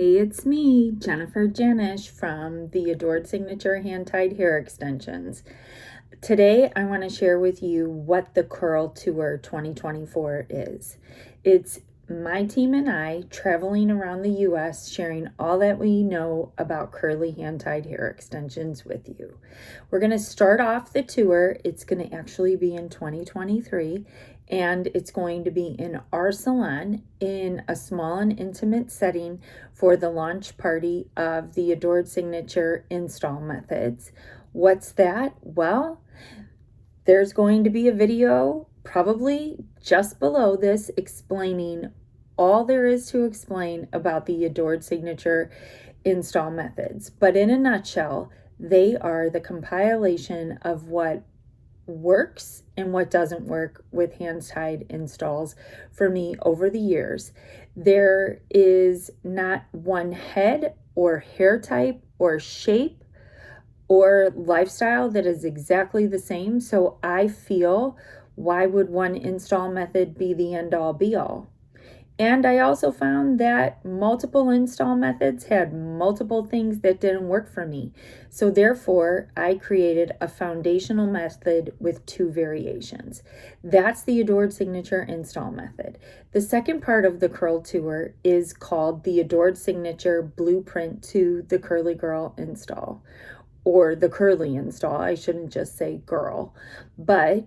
Hey, it's me, Jennifer Janisch from the Adored Signature Hand-Tied Hair Extensions. Today, I want to share with you what the Curl Tour 2024 is. It's my team and I traveling around the U.S. sharing all that we know about curly hand-tied hair extensions with you. We're going to start off the tour. It's going to actually be in 2023, and it's going to be in our salon in a small and intimate setting for the launch party of the Adored Signature install methods. What's that? Well, there's going to be a video probably just below this explaining all there is to explain about the Adored Signature install methods. But in a nutshell, they are the compilation of what works and what doesn't work with hand-tied installs for me over the years. There is not one head or hair type or shape or lifestyle that is exactly the same. So I feel, why would one install method be the end-all be-all? And I also found that multiple install methods had multiple things that didn't work for me. So therefore, I created a foundational method with 2 variations. That's the Adored Signature install method. The second part of the Curl Tour is called the Adored Signature Blueprint to the Curly Girl install, or the curly install. I shouldn't just say girl, but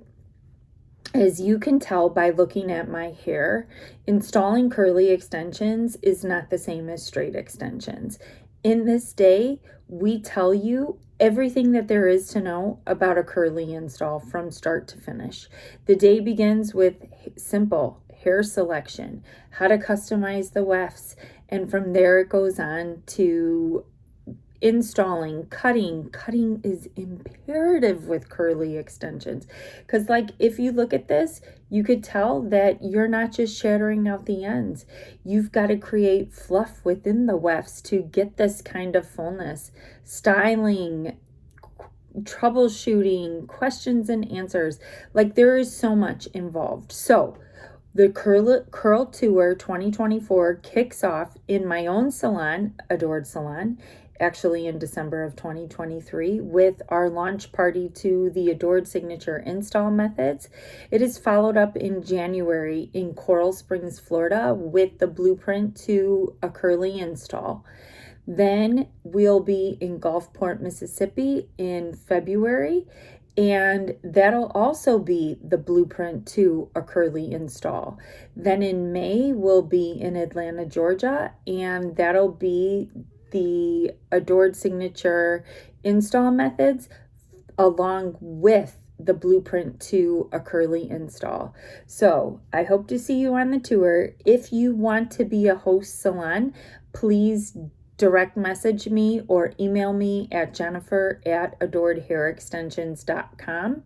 as you can tell by looking at my hair, installing curly extensions is not the same as straight extensions. In this day, we tell you everything that there is to know about a curly install from start to finish. The day begins with simple hair selection, how to customize the wefts, and from there it goes on to installing, cutting. Cutting is imperative with curly extensions, because like if you look at this, you could tell that you're not just shattering out the ends. You've got to create fluff within the wefts to get this kind of fullness. Styling, troubleshooting, questions and answers, like there is so much involved. So the Curl Tour 2024 kicks off in my own salon, Adored Salon, actually in December of 2023, with our launch party to the Adored Signature install methods. It is followed up in January in Coral Springs, Florida, with the blueprint to a curly install. Then we'll be in Gulfport, Mississippi in February, and that'll also be the blueprint to a curly install. Then in May, we'll be in Atlanta, Georgia, and that'll be the Adored Signature install methods along with the blueprint to a curly install. So I hope to see you on the tour. If you want to be a host salon, please direct message me or email me at jennifer@adoredhairextensions.com,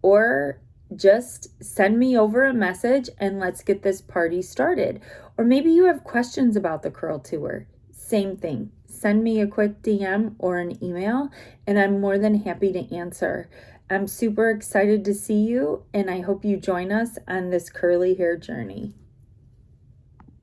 or just send me over a message and let's get this party started. Or maybe you have questions about the Curl Tour. Same thing. Send me a quick DM or an email, and I'm more than happy to answer. I'm super excited to see you, and I hope you join us on this curly hair journey.